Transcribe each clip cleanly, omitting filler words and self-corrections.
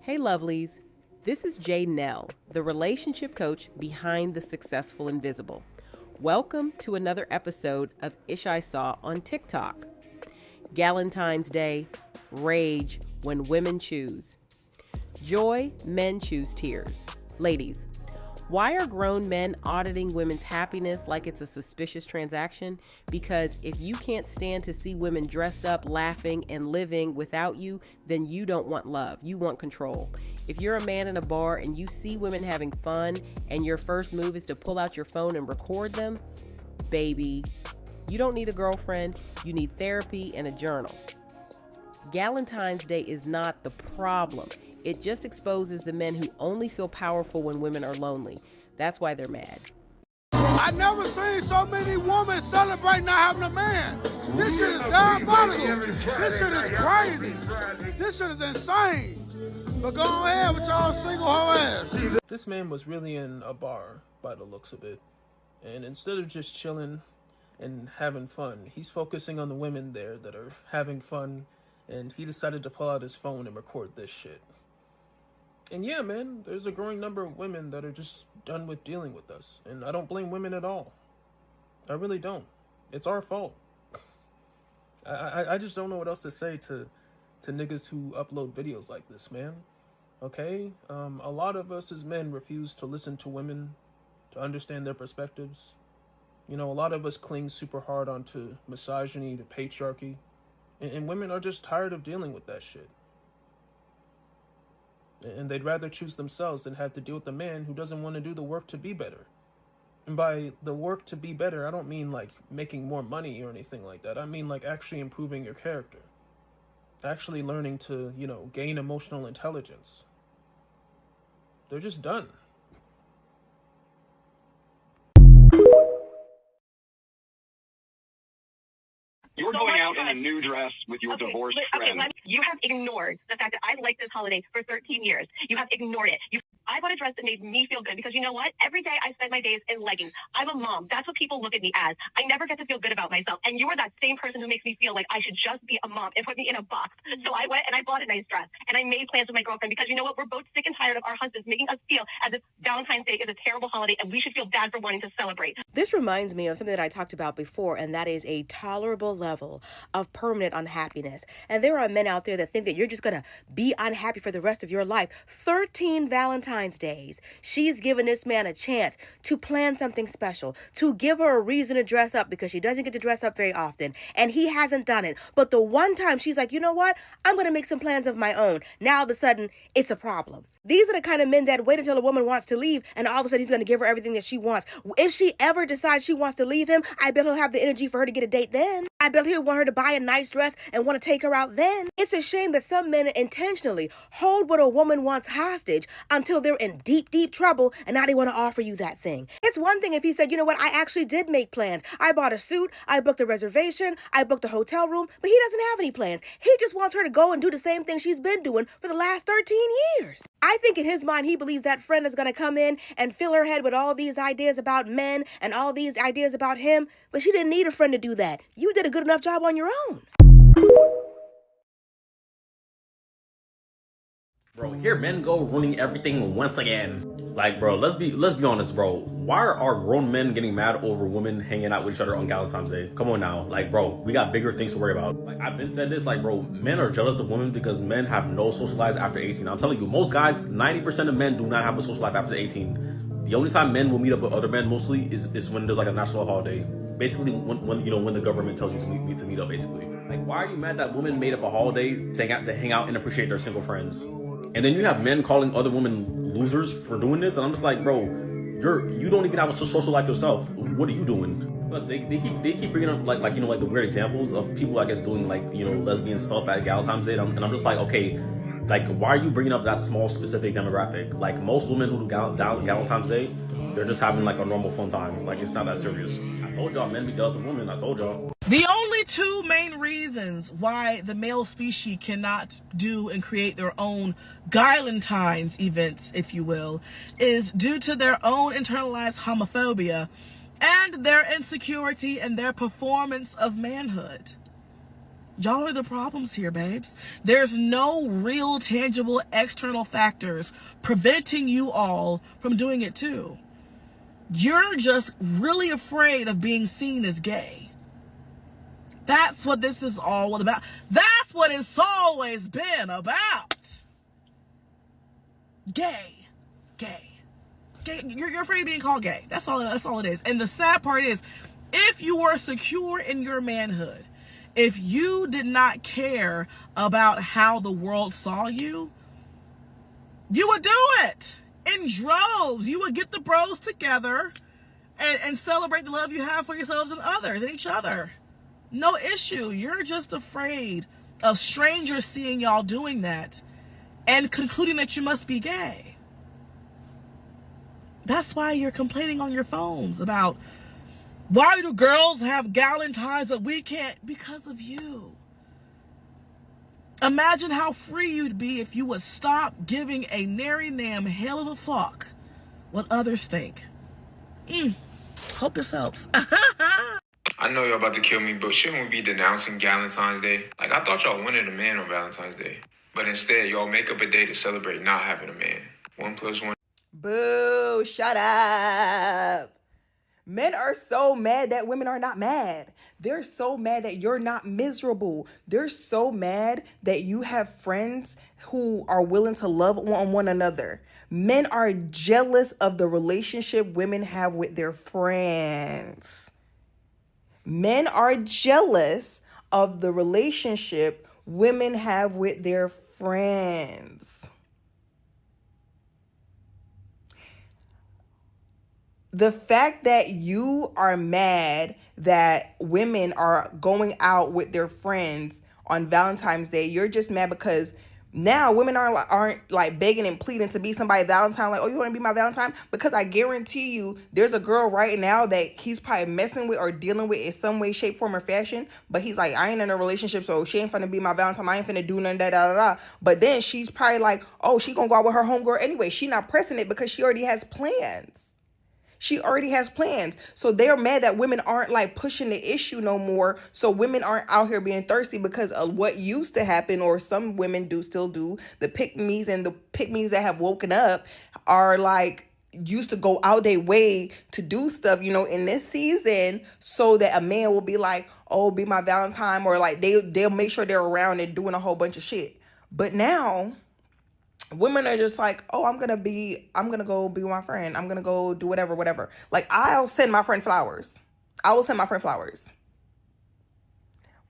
Hey lovelies, this is Jay Nell, the relationship coach behind the Successful Invisible. Welcome to another episode of Ish I Saw on TikTok. Galentine's Day, rage when women choose. Joy, men choose tears. Ladies, why are grown men auditing women's happiness like it's a suspicious transaction? Because if you can't stand to see women dressed up, laughing, and living without you, then you don't want love. You want control. If you're a man in a bar and you see women having fun and your first move is to pull out your phone and record them, baby, you don't need a girlfriend. You need therapy and a journal. Galentine's Day is not the problem. It just exposes the men who only feel powerful when women are lonely. That's why they're mad. I never seen so many women celebrate not having a man. This shit is diabolical. This shit is crazy. This shit is insane. But go ahead with y'all single hoe ass. This man was really in a bar by the looks of it. And instead of just chilling and having fun, he's focusing on the women there that are having fun. And he decided to pull out his phone and record this shit. And yeah, man, there's a growing number of women that are just done with dealing with us. And I don't blame women at all. I really don't. It's our fault. I just don't know what else to say to niggas who upload videos like this, man. Okay? A lot of us as men refuse to listen to women, to understand their perspectives. You know, a lot of us cling super hard onto misogyny, to patriarchy. And women are just tired of dealing with that shit. And they'd rather choose themselves than have to deal with a man who doesn't want to do the work to be better. And by the work to be better, I don't mean like making more money or anything like that. I mean like actually improving your character. Actually learning to, gain emotional intelligence. They're just done. You're going out in a new dress with your divorced friend. You have ignored the fact that I liked this holiday for 13 years. You have ignored it. I bought a dress that made me feel good because you know what? Every day I spend my days in leggings. I'm a mom. That's what people look at me as. I never get to feel good about myself. And you are that same person who makes me feel like I should just be a mom and put me in a box. So I went and I bought a nice dress and I made plans with my girlfriend because you know what? We're both sick and tired of our husbands making us feel as if Valentine's Day is a terrible holiday and we should feel bad for wanting to celebrate. This reminds me of something that I talked about before, and that is a tolerable level of permanent unhappiness. And there are men out there that think that you're just going to be unhappy for the rest of your life. 13 Valentine's Days. She's given this man a chance to plan something special, to give her a reason to dress up because she doesn't get to dress up very often. And he hasn't done it. But the one time she's like, you know what? I'm going to make some plans of my own. Now all of a sudden, it's a problem. These are the kind of men that wait until a woman wants to leave and all of a sudden he's going to give her everything that she wants. If she ever decides she wants to leave him, I bet he'll have the energy for her to get a date then. I bet he'll want her to buy a nice dress and want to take her out then. It's a shame that some men intentionally hold what a woman wants hostage until they're in deep, deep trouble and now they want to offer you that thing. It's one thing if he said, you know what, I actually did make plans. I bought a suit, I booked a reservation, I booked a hotel room, but he doesn't have any plans. He just wants her to go and do the same thing she's been doing for the last 13 years. I think in his mind, he believes that friend is going to come in and fill her head with all these ideas about men and all these ideas about him, but she didn't need a friend to do that. You did a good enough job on your own. Bro, here men go ruining everything once again. Like, bro, let's be honest, bro. Why are grown men getting mad over women hanging out with each other on Galentine's Day? Come on now. Like, bro, we got bigger things to worry about. Like, I've been said this, like, bro, men are jealous of women because men have no social lives after 18. I'm telling you, most guys, 90% of men do not have a social life after 18. The only time men will meet up with other men mostly is when there's like a national holiday. Basically, when the government tells you to meet up, basically. Like, why are you mad that women made up a holiday to hang out and appreciate their single friends? And then you have men calling other women losers for doing this, and I'm just like, bro, you don't even have a social life yourself. What are you doing? Plus, they keep bringing up like the weird examples of people, I guess, doing lesbian stuff at Galentine's Day, and I'm just like, okay, like, why are you bringing up that small specific demographic? Like, most women who do Galentine's Day, they're just having like a normal fun time. Like, it's not that serious. I told y'all, men be jealous of women. I told y'all. The only two main reasons why the male species cannot do and create their own Galentine's events, if you will, is due to their own internalized homophobia and their insecurity and their performance of manhood. Y'all are the problems here, babes. There's no real tangible external factors preventing you all from doing it too. You're just really afraid of being seen as gay. That's what this is all about. That's what it's always been about. Gay. You're afraid of being called gay. That's all it is. And the sad part is, if you were secure in your manhood, if you did not care about how the world saw you, you would do it in droves. You would get the bros together and celebrate the love you have for yourselves and others and each other. No issue. You're just afraid of strangers seeing y'all doing that and concluding that you must be gay. That's why you're complaining on your phones about, why do girls have Galentines but we can't? Because of you. Imagine how free you'd be if you would stop giving a nary damn hell of a fuck what others think. Hope this helps. I know y'all about to kill me, but shouldn't we be denouncing Galentine's Day? Like, I thought y'all wanted a man on Valentine's Day. But instead, y'all make up a day to celebrate not having a man. 1 + 1. Boo, shut up. Men are so mad that women are not mad. They're so mad that you're not miserable. They're so mad that you have friends who are willing to love on one another. Men are jealous of the relationship women have with their friends. Men are jealous of the relationship women have with their friends. The fact that you are mad that women are going out with their friends on Valentine's Day, you're just mad because now women aren't like begging and pleading to be somebody's Valentine. Like, oh, you want to be my Valentine? Because I guarantee you there's a girl right now that he's probably messing with or dealing with in some way, shape, form, or fashion. But he's like, I ain't in a relationship, so she ain't finna be my Valentine. I ain't finna do none of that, da. But then she's probably like, oh, she gonna go out with her homegirl anyway. She not pressing it because she already has plans. She already has plans. So they're mad that women aren't like pushing the issue no more. So women aren't out here being thirsty because of what used to happen, or some women still do. The pick-me's and the pick-me's that have woken up are like used to go out their way to do stuff, in this season, so that a man will be like, oh, be my Valentine, or like they'll make sure they're around and doing a whole bunch of shit. But now women are just like, oh, I'm going to go be with my friend. I'm going to go do whatever. Like, I'll send my friend flowers.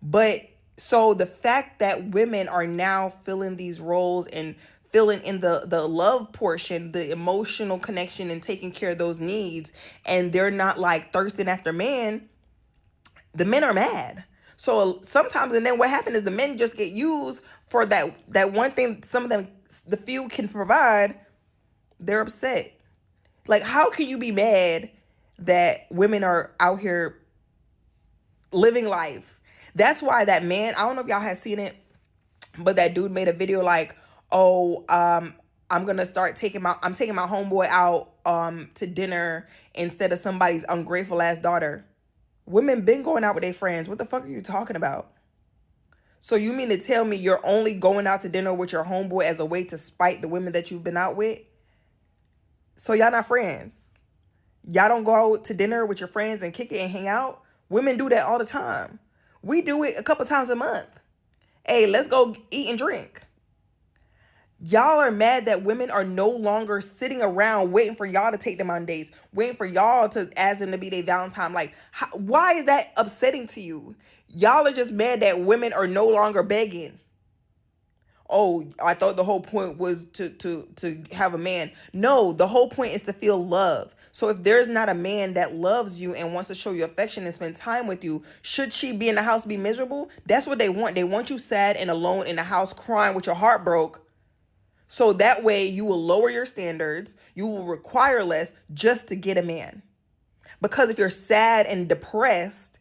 But so the fact that women are now filling these roles and filling in the love portion, the emotional connection and taking care of those needs, and they're not like thirsting after men, the men are mad. So sometimes, and then what happens is the men just get used for that one thing some of them, the few, can provide. They're upset. Like, how can you be mad that women are out here living life? That's why that man, I don't know if y'all have seen it, but that dude made a video like, oh, I'm taking my homeboy out to dinner instead of somebody's ungrateful ass daughter. Women been going out with their friends. What the fuck are you talking about? So you mean to tell me you're only going out to dinner with your homeboy as a way to spite the women that you've been out with? So y'all not friends. Y'all don't go out to dinner with your friends and kick it and hang out? Women do that all the time. We do it a couple times a month. Hey, let's go eat and drink. Y'all are mad that women are no longer sitting around waiting for y'all to take them on dates, waiting for y'all to ask them to be their Valentine. Like, why is that upsetting to you? Y'all are just mad that women are no longer begging. Oh, I thought the whole point was to have a man. No, the whole point is to feel love. So if there's not a man that loves you and wants to show you affection and spend time with you, should she be in the house be miserable? That's what they want. They want you sad and alone in the house crying with your heart broke. So that way you will lower your standards. You will require less just to get a man. Because if you're sad and depressed,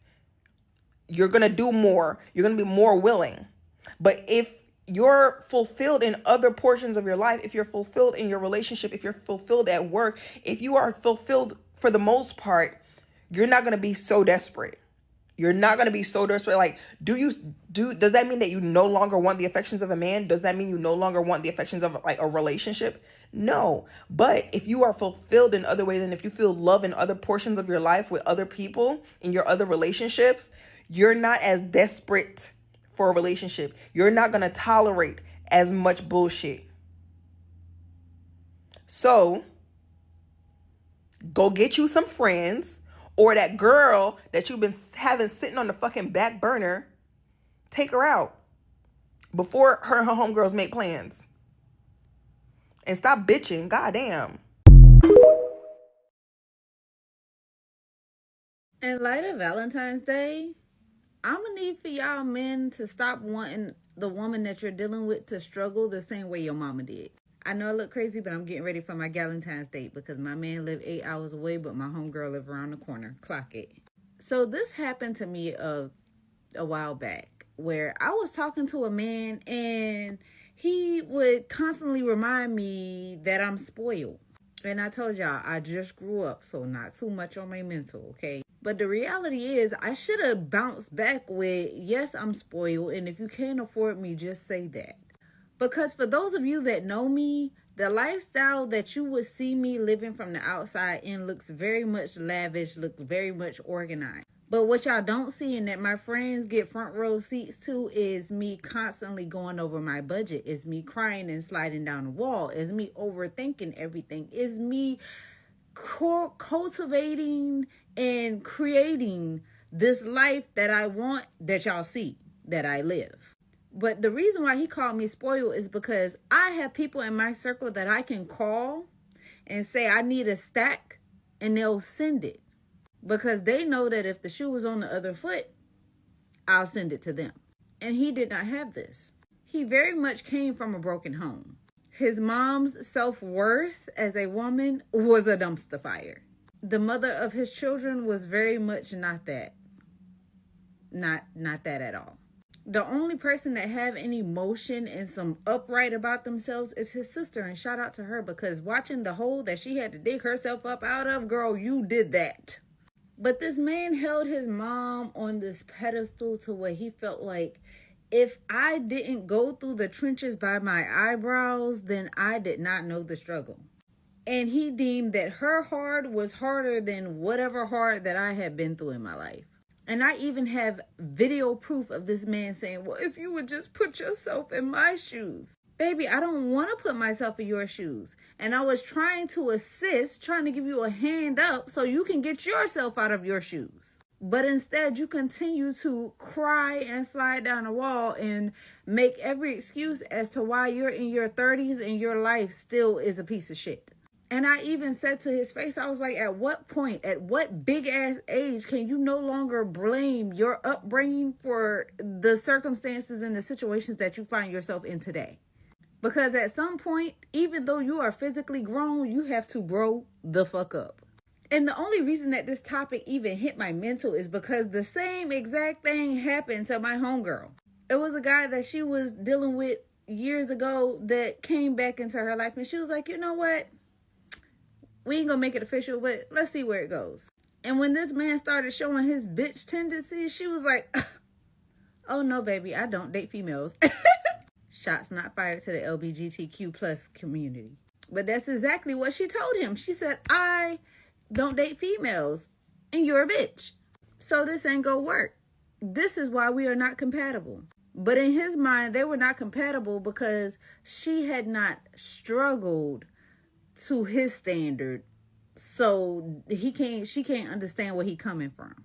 you're going to do more. You're going to be more willing. But if you're fulfilled in other portions of your life, if you're fulfilled in your relationship, if you're fulfilled at work, if you are fulfilled for the most part, you're not going to be so desperate. You're not going to be so desperate. Like, do you Does that mean that you no longer want the affections of a man? Does that mean you no longer want the affections of like a relationship? No. But if you are fulfilled in other ways, and if you feel love in other portions of your life with other people in your other relationships, you're not as desperate for a relationship. You're not going to tolerate as much bullshit. So go get you some friends, or that girl that you've been having sitting on the fucking back burner. Take her out before her and her homegirls make plans. And stop bitching. Goddamn. In light of Valentine's Day, I'm gonna need for y'all men to stop wanting the woman that you're dealing with to struggle the same way your mama did. I know I look crazy, but I'm getting ready for my Galentine's date because my man lived 8 hours away, but my homegirl lived around the corner. Clock it. So this happened to me a while back, where I was talking to a man and he would constantly remind me that I'm spoiled. And I told y'all, I just grew up, so not too much on my mental, okay? But the reality is, I should have bounced back with, yes, I'm spoiled, and if you can't afford me, just say that. Because for those of you that know me, the lifestyle that you would see me living from the outside in looks very much lavish, looks very much organized. But what y'all don't see and that my friends get front row seats to is me constantly going over my budget. Is me crying and sliding down the wall. Is me overthinking everything. Is me cultivating and creating this life that I want, that y'all see, that I live. But the reason why he called me spoiled is because I have people in my circle that I can call and say I need a stack and they'll send it. Because they know that if the shoe was on the other foot, I'll send it to them. And he did not have this. He very much came from a broken home. His mom's self-worth as a woman was a dumpster fire. The mother of his children was very much not that. Not that at all. The only person that have any motion and some upright about themselves is his sister. And shout out to her, because watching the hole that she had to dig herself up out of, girl, you did that. But this man held his mom on this pedestal to where he felt like if I didn't go through the trenches by my eyebrows, then I did not know the struggle. And he deemed that her hard was harder than whatever hard that I had been through in my life. And I even have video proof of this man saying, well, if you would just put yourself in my shoes. Baby, I don't want to put myself in your shoes. And I was trying to assist, trying to give you a hand up so you can get yourself out of your shoes. But instead, you continue to cry and slide down the wall and make every excuse as to why you're in your 30s and your life still is a piece of shit. And I even said to his face, I was like, at what point, at what big ass age can you no longer blame your upbringing for the circumstances and the situations that you find yourself in today? Because at some point, even though you are physically grown, you have to grow the fuck up. And the only reason that this topic even hit my mental is because the same exact thing happened to my homegirl. It was a guy that she was dealing with years ago that came back into her life. And she was like, you know what? We ain't gonna make it official, but let's see where it goes. And when this man started showing his bitch tendencies, she was like, oh no, baby, I don't date females. Shots not fired to the LGBTQ plus community. But that's exactly what she told him. She said, I don't date females and you're a bitch. So this ain't gonna work. This is why we are not compatible. But in his mind, they were not compatible because she had not struggled to his standard. So she can't understand where he coming from.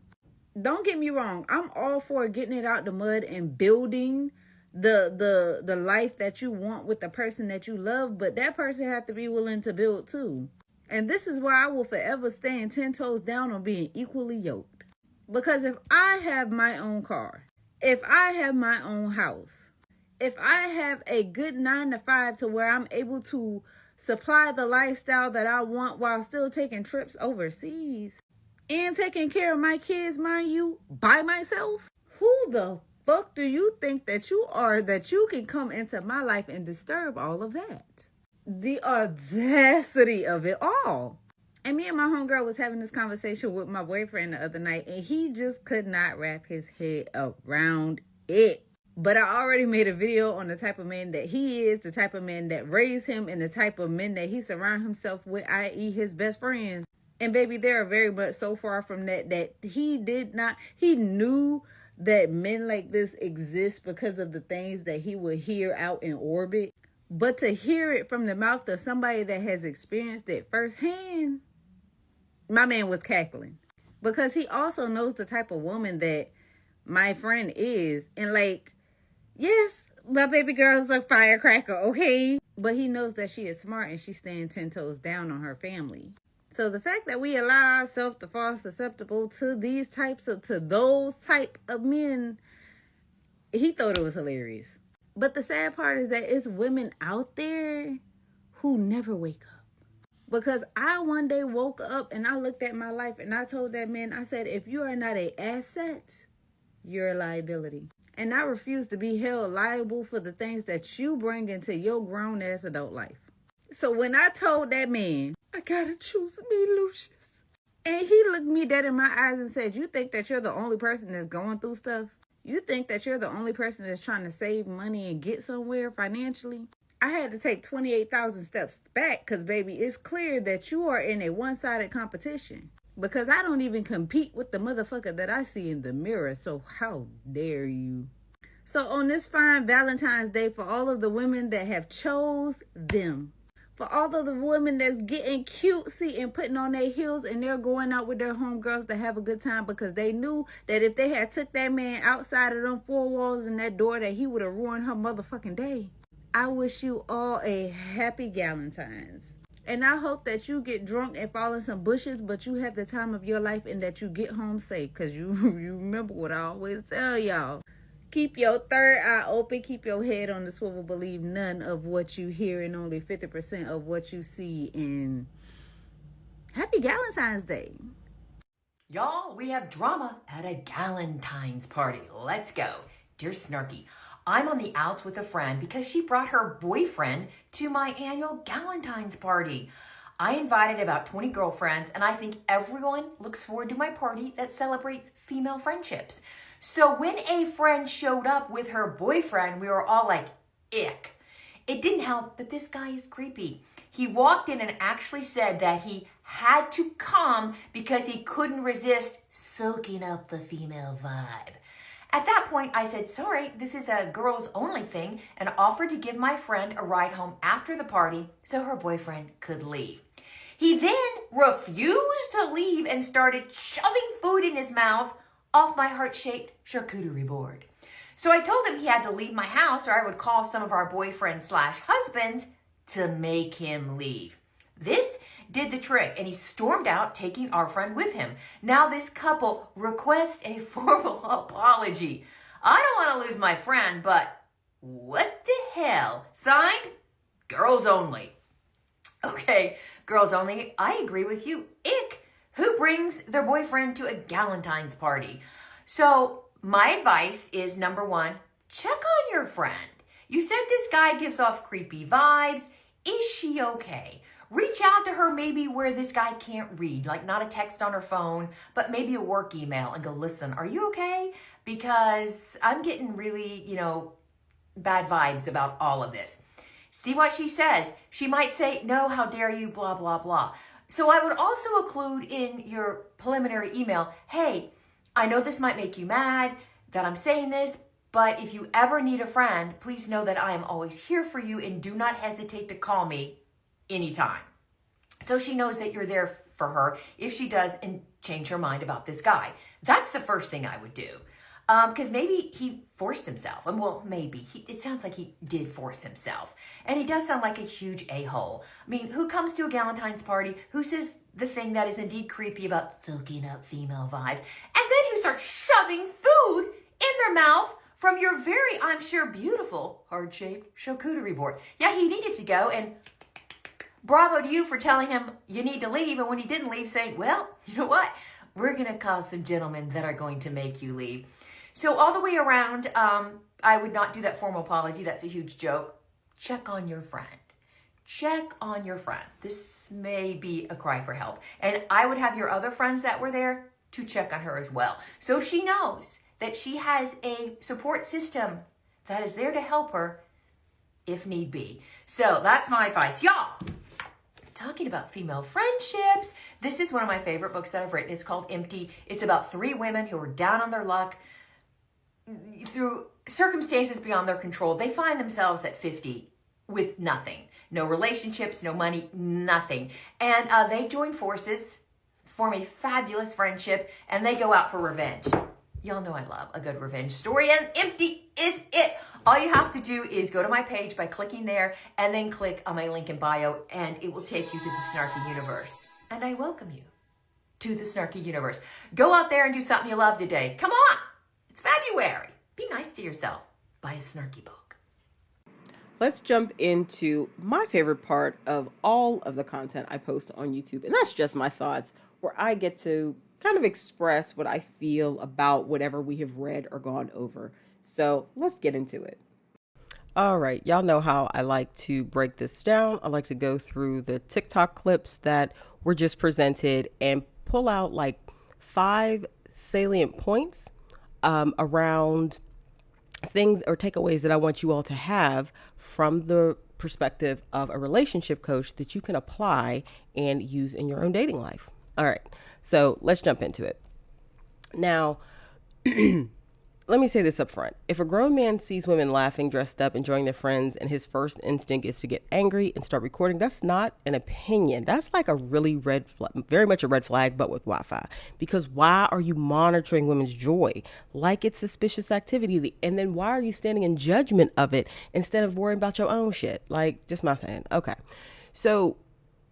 Don't get me wrong. I'm all for getting it out the mud and building the life that you want with the person that you love, but that person have to be willing to build too. And this is why I will forever stand 10 toes down on being equally yoked. Because if I have my own car, if I have my own house, if I have a good 9 to 5 to where I'm able to supply the lifestyle that I want while still taking trips overseas and taking care of my kids, mind you, by myself, who the fuck do you think that you are that you can come into my life and disturb all of that? The audacity of it all. And me and my homegirl was having this conversation with my boyfriend the other night, and he just could not wrap his head around it. But I already made a video on the type of man that he is, the type of man that raised him, and the type of men that he surrounds himself with, i.e. his best friends. And baby, they are very much so far from that he knew that men like this exist because of the things that he would hear out in orbit. But to hear it from the mouth of somebody that has experienced it firsthand, my man was cackling. Because he also knows the type of woman that my friend is. And like, yes, my baby girl's a firecracker, okay? But he knows that she is smart and she's staying 10 toes down on her family. So the fact that we allow ourselves to fall susceptible to those type of men, he thought it was hilarious. But the sad part is that it's women out there who never wake up. Because I one day woke up and I looked at my life and I told that man, I said, if you are not an asset, you're a liability. And I refuse to be held liable for the things that you bring into your grown-ass adult life. So when I told that man, I gotta choose me, Lucius. And he looked me dead in my eyes and said, you think that you're the only person that's going through stuff? You think that you're the only person that's trying to save money and get somewhere financially? I had to take 28,000 steps back because, baby, it's clear that you are in a one-sided competition. Because I don't even compete with the motherfucker that I see in the mirror. So how dare you? So on this fine Valentine's Day, for all of the women that have chose them, for all of the women that's getting cutesy and putting on their heels and they're going out with their homegirls to have a good time because they knew that if they had took that man outside of them four walls and that door that he would have ruined her motherfucking day. I wish you all a happy Galentine's. And I hope that you get drunk and fall in some bushes, but you have the time of your life and that you get home safe. Because you remember what I always tell y'all. Keep your third eye open. Keep your head on the swivel. Believe none of what you hear and only 50% of what you see. And happy Galentine's Day. Y'all, we have drama at a Galentine's party. Let's go. Dear Snarky, I'm on the outs with a friend because she brought her boyfriend to my annual Galentine's party. I invited about 20 girlfriends, and I think everyone looks forward to my party that celebrates female friendships. So when a friend showed up with her boyfriend, we were all like, ick. It didn't help that this guy is creepy. He walked in and actually said that he had to come because he couldn't resist soaking up the female vibe. At that point, I said, sorry, this is a girls only thing, and offered to give my friend a ride home after the party so her boyfriend could leave. He then refused to leave and started shoving food in his mouth off my heart-shaped charcuterie board. So I told him he had to leave my house or I would call some of our boyfriends/husbands to make him leave. This did the trick and he stormed out, taking our friend with him. Now this couple requests a formal apology. I don't want to lose my friend, but what the hell? Signed, girls only. Okay, girls only, I agree with you. Ick. Who brings their boyfriend to a Galentine's party? So my advice is, number one, check on your friend. You said this guy gives off creepy vibes. Is she okay? Reach out to her maybe where this guy can't read, like not a text on her phone, but maybe a work email and go, listen, are you okay? Because I'm getting really, bad vibes about all of this. See what she says. She might say, no, how dare you, blah, blah, blah. So I would also include in your preliminary email, hey, I know this might make you mad that I'm saying this, but if you ever need a friend, please know that I am always here for you and do not hesitate to call me anytime. So she knows that you're there for her if she does and change her mind about this guy. That's the first thing I would do. Because maybe he forced himself. Well, maybe. It sounds like he did force himself. And he does sound like a huge a-hole. I mean, who comes to a Galentine's party? Who says the thing that is indeed creepy about soaking up female vibes? And then who starts shoving food in their mouth from your very, I'm sure, beautiful heart-shaped charcuterie board. Yeah, he needed to go, and bravo to you for telling him you need to leave. And when he didn't leave, saying, well, you know what? We're going to call some gentlemen that are going to make you leave. So all the way around, I would not do that formal apology. That's a huge joke. Check on your friend. Check on your friend. This may be a cry for help. And I would have your other friends that were there to check on her as well. So she knows that she has a support system that is there to help her if need be. So that's my advice. Y'all, talking about female friendships, this is one of my favorite books that I've written. It's called Empty. It's about 3 women who are down on their luck. Through circumstances beyond their control, they find themselves at 50 with nothing. No relationships, no money, nothing. And they join forces, form a fabulous friendship, and they go out for revenge. Y'all know I love a good revenge story, and Empty is it. All you have to do is go to my page by clicking there, and then click on my link in bio, and it will take you to the Snarky universe. And I welcome you to the Snarky universe. Go out there and do something you love today. Come on. It's February. Be nice to yourself. Buy a Snarky book. Let's jump into my favorite part of all of the content I post on YouTube. And that's just my thoughts, where I get to kind of express what I feel about whatever we have read or gone over. So let's get into it. All right. Y'all know how I like to break this down. I like to go through the TikTok clips that were just presented and pull out like 5 salient points around things or takeaways that I want you all to have from the perspective of a relationship coach that you can apply and use in your own dating life. All right, so let's jump into it. Now, let me say this up front. If a grown man sees women laughing, dressed up, enjoying their friends, and his first instinct is to get angry and start recording, that's not an opinion. That's like a really very much a red flag, but with Wi-Fi. Because why are you monitoring women's joy like it's suspicious activity? And then why are you standing in judgment of it instead of worrying about your own shit? Like, just my saying. Okay. So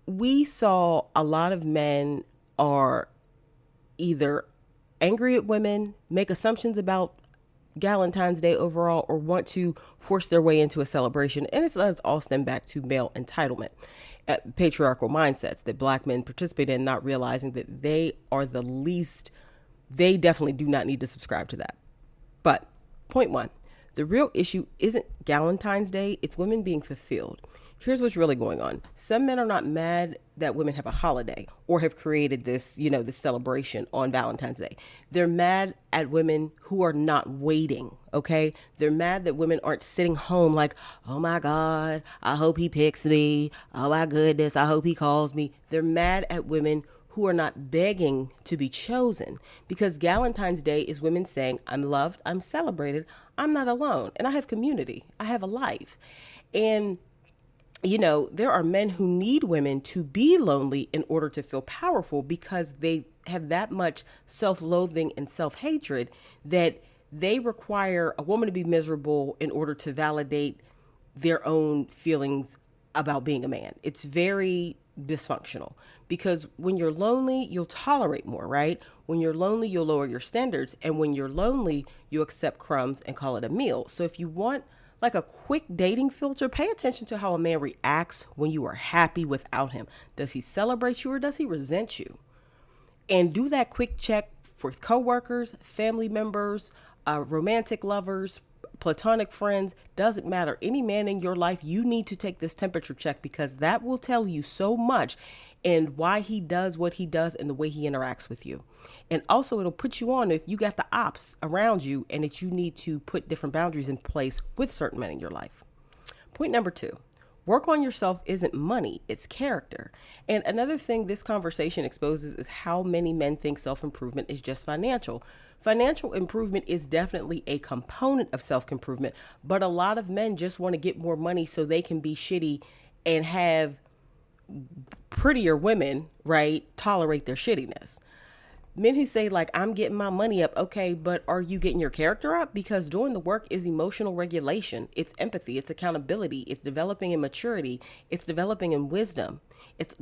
we saw a lot of men are either angry at women, make assumptions about Galentine's Day overall, or want to force their way into a celebration. And it does all stem back to male entitlement, patriarchal mindsets that Black men participate in, not realizing that they are the least, they definitely do not need to subscribe to that. But point 1, the real issue isn't Galentine's Day, it's women being fulfilled. Here's what's really going on. Some men are not mad that women have a holiday or have created this, this celebration on Valentine's Day. They're mad at women who are not waiting, okay? They're mad that women aren't sitting home like, oh my God, I hope he picks me. Oh my goodness, I hope he calls me. They're mad at women who are not begging to be chosen, because Galentine's Day is women saying, I'm loved, I'm celebrated, I'm not alone, and I have community, I have a life. And there are men who need women to be lonely in order to feel powerful, because they have that much self-loathing and self-hatred that they require a woman to be miserable in order to validate their own feelings about being a man. It's very dysfunctional, because when you're lonely, you'll tolerate more, right? When you're lonely, you'll lower your standards. And when you're lonely, you accept crumbs and call it a meal. So if you want like a quick dating filter, pay attention to how a man reacts when you are happy without him. Does he celebrate you or does he resent you? And do that quick check for coworkers, family members, romantic lovers, platonic friends, doesn't matter. Any man in your life, you need to take this temperature check, because that will tell you so much and why he does what he does and the way he interacts with you. And also it'll put you on if you got the ops around you and that you need to put different boundaries in place with certain men in your life. Point number 2, work on yourself isn't money, it's character. And another thing this conversation exposes is how many men think self-improvement is just financial. Financial improvement is definitely a component of self-improvement, but a lot of men just want to get more money so they can be shitty and have prettier women, right, tolerate their shittiness. Men who say like, I'm getting my money up. Okay, but are you getting your character up? Because doing the work is emotional regulation. It's empathy. It's accountability. It's developing in maturity. It's developing in wisdom. It's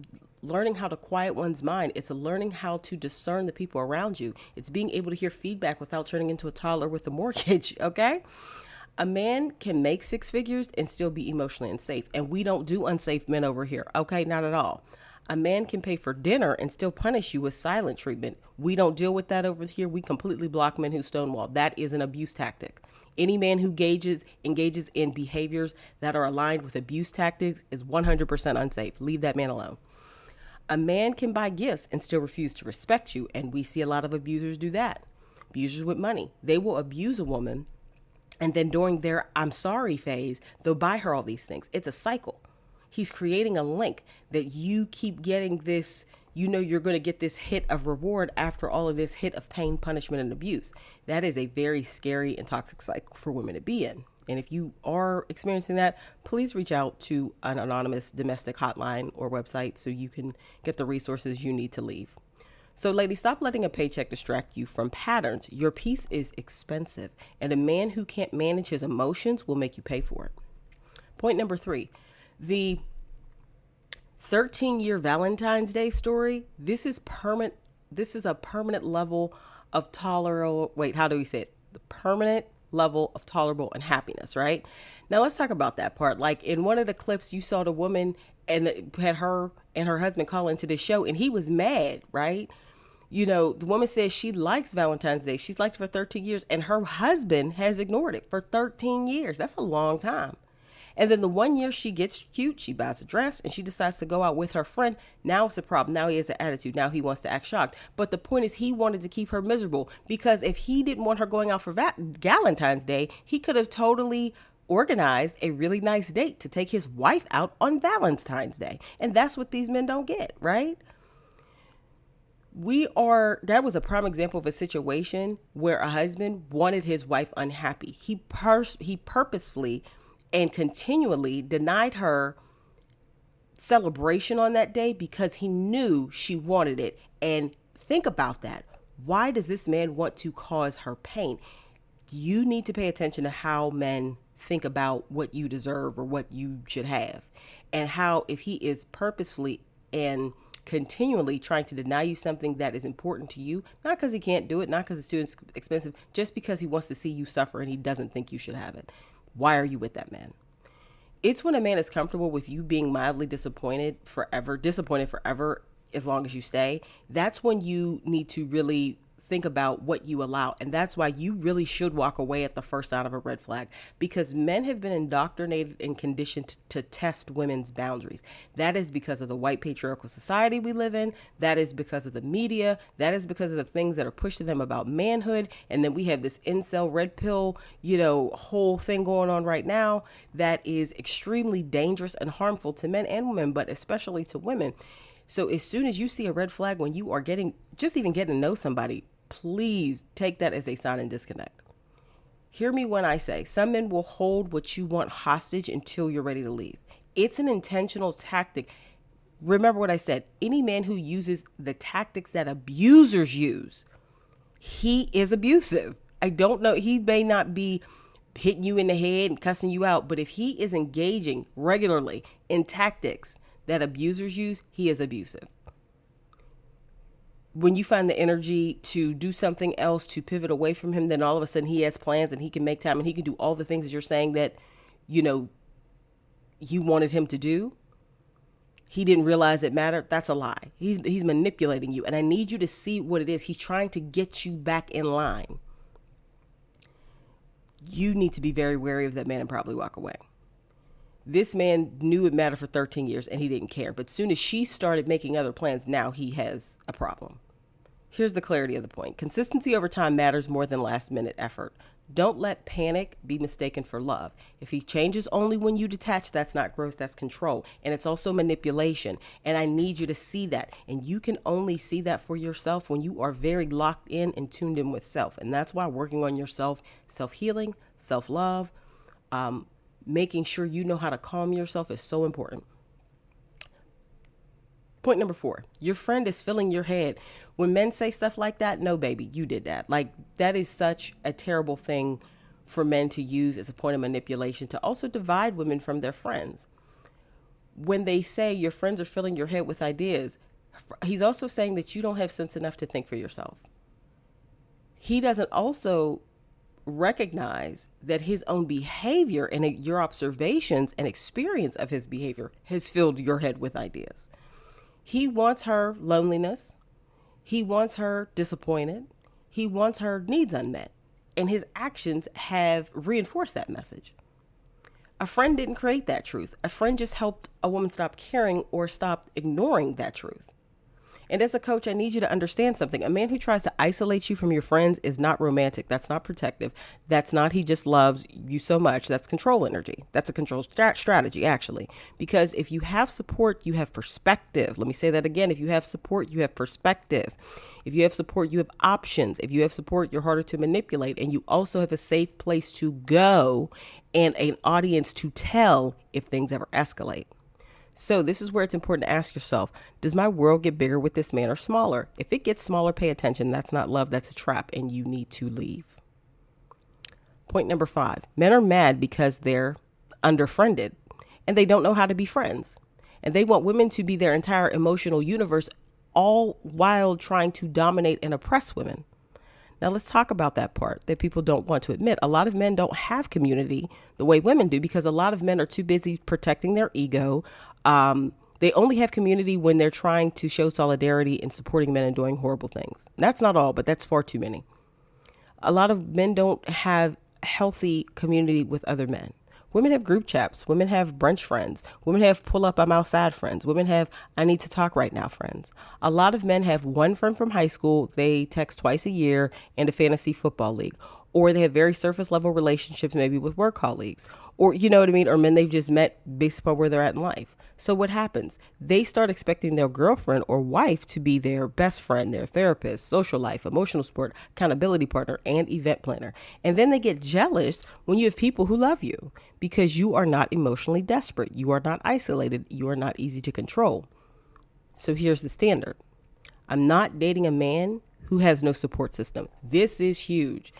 learning how to quiet one's mind. It's learning how to discern the people around you. It's being able to hear feedback without turning into a toddler with a mortgage. Okay. A man can make 6 figures and still be emotionally unsafe. And we don't do unsafe men over here. Okay. Not at all. A man can pay for dinner and still punish you with silent treatment. We don't deal with that over here. We completely block men who stonewall. That is an abuse tactic. Any man who engages in behaviors that are aligned with abuse tactics is 100% unsafe. Leave that man alone. A man can buy gifts and still refuse to respect you. And we see a lot of abusers do that. Abusers with money. They will abuse a woman And then during their I'm sorry phase, they'll buy her all these things. It's a cycle. He's creating a link that you keep getting this, you're going to get this hit of reward after all of this hit of pain, punishment, and abuse. That is a very scary and toxic cycle for women to be in. And if you are experiencing that, please reach out to an anonymous domestic hotline or website so you can get the resources you need to leave. So ladies, stop letting a paycheck distract you from patterns. Your peace is expensive, and a man who can't manage his emotions will make you pay for it. Point number 3, the 13-year Valentine's Day story. This is permanent. This is a permanent level of tolerable. Wait, how do we say it? The permanent level of tolerable unhappiness, right? Now let's talk about that part. Like in one of the clips, you saw the woman and had her and her husband call into the show, and he was mad, right? The woman says she likes Valentine's Day. She's liked it for 13 years, and her husband has ignored it for 13 years. That's a long time. And then the 1 year she gets cute, she buys a dress, and she decides to go out with her friend. Now it's a problem. Now he has an attitude. Now he wants to act shocked. But the point is, he wanted to keep her miserable, because if he didn't want her going out for Galentine's Day, he could have totally organized a really nice date to take his wife out on Valentine's Day. And that's what these men don't get, right? That was a prime example of a situation where a husband wanted his wife unhappy. He purposefully and continually denied her celebration on that day because he knew she wanted it. And think about that. Why does this man want to cause her pain? You need to pay attention to how men think about what you deserve or what you should have, and how if he is purposefully and continually trying to deny you something that is important to you, not because he can't do it, not because it's too expensive, just because he wants to see you suffer and he doesn't think you should have it. Why are you with that man? It's when a man is comfortable with you being mildly disappointed forever, as long as you stay. That's when you need to really think about what you allow. And that's why you really should walk away at the first sign of a red flag, because men have been indoctrinated and conditioned to test women's boundaries. That is because of the white patriarchal society we live in. That is because of the media. That is because of the things that are pushed to them about manhood. And then we have this incel red pill, whole thing going on right now that is extremely dangerous and harmful to men and women, but especially to women. So as soon as you see a red flag when you are getting to know somebody, please take that as a sign and disconnect. Hear me when I say some men will hold what you want hostage until you're ready to leave. It's an intentional tactic. Remember what I said. Any man who uses the tactics that abusers use, he is abusive. I don't know. He may not be hitting you in the head and cussing you out, but if he is engaging regularly in tactics that abusers use, he is abusive. When you find the energy to do something else, to pivot away from him, then all of a sudden he has plans and he can make time and he can do all the things that you're saying that, you wanted him to do. He didn't realize it mattered. That's a lie. He's manipulating you. And I need you to see what it is. He's trying to get you back in line. You need to be very wary of that man and probably walk away. This man knew it mattered for 13 years and he didn't care. But as soon as she started making other plans, now he has a problem. Here's the clarity of the point. Consistency over time matters more than last minute effort. Don't let panic be mistaken for love. If he changes only when you detach, that's not growth, that's control. And it's also manipulation. And I need you to see that. And you can only see that for yourself when you are very locked in and tuned in with self. And that's why working on yourself, self-healing, self-love, making sure you know how to calm yourself is so important. Point number 4, your friend is filling your head. When men say stuff like that, no, baby, you did that. Like, that is such a terrible thing for men to use as a point of manipulation to also divide women from their friends. When they say your friends are filling your head with ideas, he's also saying that you don't have sense enough to think for yourself. He doesn't also recognize that his own behavior and your observations and experience of his behavior has filled your head with ideas. He wants her loneliness. He wants her disappointed. He wants her needs unmet. And his actions have reinforced that message. A friend didn't create that truth. A friend just helped a woman stop caring or stop ignoring that truth. And as a coach, I need you to understand something. A man who tries to isolate you from your friends is not romantic. That's not protective. That's not he just loves you so much. That's control energy. That's a control strategy, actually. Because if you have support, you have perspective. Let me say that again. If you have support, you have perspective. If you have support, you have options. If you have support, you're harder to manipulate. And you also have a safe place to go and an audience to tell if things ever escalate. So this is where it's important to ask yourself, does my world get bigger with this man or smaller? If it gets smaller, pay attention. That's not love. That's a trap, and you need to leave. Point number 5. Men are mad because they're underfriended, and they don't know how to be friends. And they want women to be their entire emotional universe, all while trying to dominate and oppress women. Now let's talk about that part that people don't want to admit. A lot of men don't have community the way women do because a lot of men are too busy protecting their ego. They only have community when they're trying to show solidarity and supporting men and doing horrible things. That's not all, but that's far too many. A lot of men don't have healthy community with other men. Women have group chats. Women have brunch friends. Women have pull up, I'm outside friends. Women have I need to talk right now friends. A lot of men have one friend from high school they text twice a year and a fantasy football league. Or they have very surface level relationships, maybe with work colleagues. Or, you know what I mean? Or men they've just met based upon where they're at in life. So what happens? They start expecting their girlfriend or wife to be their best friend, their therapist, social life, emotional support, accountability partner, and event planner. And then they get jealous when you have people who love you because you are not emotionally desperate. You are not isolated. You are not easy to control. So here's the standard. I'm not dating a man who has no support system. This is huge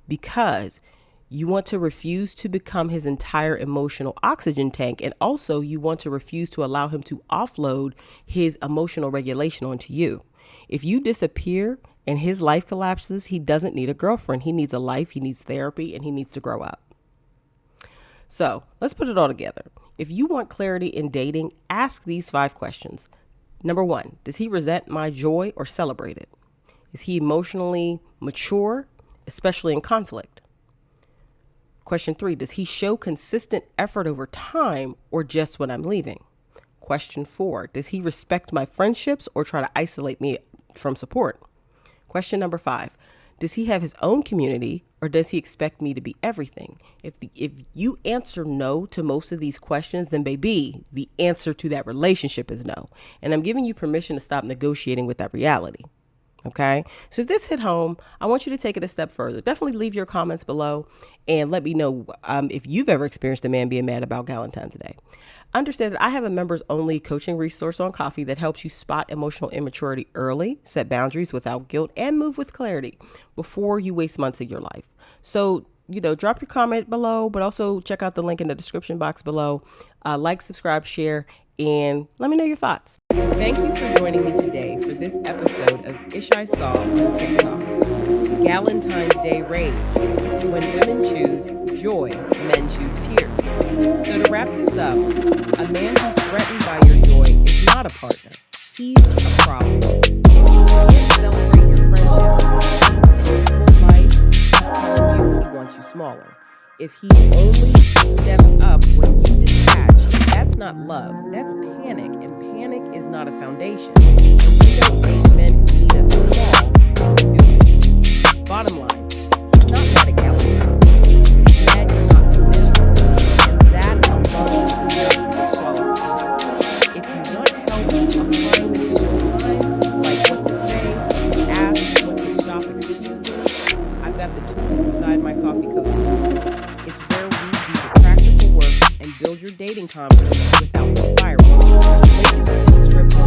because you want to refuse to become his entire emotional oxygen tank. And also you want to refuse to allow him to offload his emotional regulation onto you. If you disappear and his life collapses, he doesn't need a girlfriend. He needs a life, he needs therapy, and he needs to grow up. So let's put it all together. If you want clarity in dating, ask these 5 questions. Number 1, does he resent my joy or celebrate it? Is he emotionally mature, especially in conflict? Question 3, does he show consistent effort over time or just when I'm leaving? Question 4, does he respect my friendships or try to isolate me from support? Question number 5, does he have his own community or does he expect me to be everything? If you answer no to most of these questions, then baby, the answer to that relationship is no. And I'm giving you permission to stop negotiating with that reality. Okay, so if this hit home, I want you to take it a step further. Definitely leave your comments below and let me know if you've ever experienced a man being mad about Galentine today. Understand that I have a members only coaching resource on Coffee that helps you spot emotional immaturity early, set boundaries without guilt, and move with clarity before you waste months of your life. So, drop your comment below, but also check out the link in the description box below. Like, subscribe, share, and let me know your thoughts. Thank you for joining me today for this episode of Ish I Saw on TikTok. Galentine's Day Rage. When women choose joy, men choose tears. So to wrap this up, a man who's threatened by your joy is not a partner. He's a problem. If he can't celebrate your friendships and your full life, he's telling you he wants you smaller. If he only steps up when you detach, that's not love, that's panic, and panic is not a foundation. We don't date men who need us small to feel big. Bottom line, he's not mad at Galentine. He's mad you're not miserable, and that alone is enough to disqualify you. If you want help applying this in real time, like what to say, what to ask, what to stop excusing, I've got the tools inside my coffee coaching. It's where we do the practical work and build your dating confidence without the spiral. Link in the description.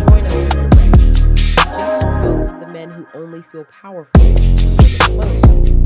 Join us when you're ready. It just exposes the men who only feel powerful when women alone.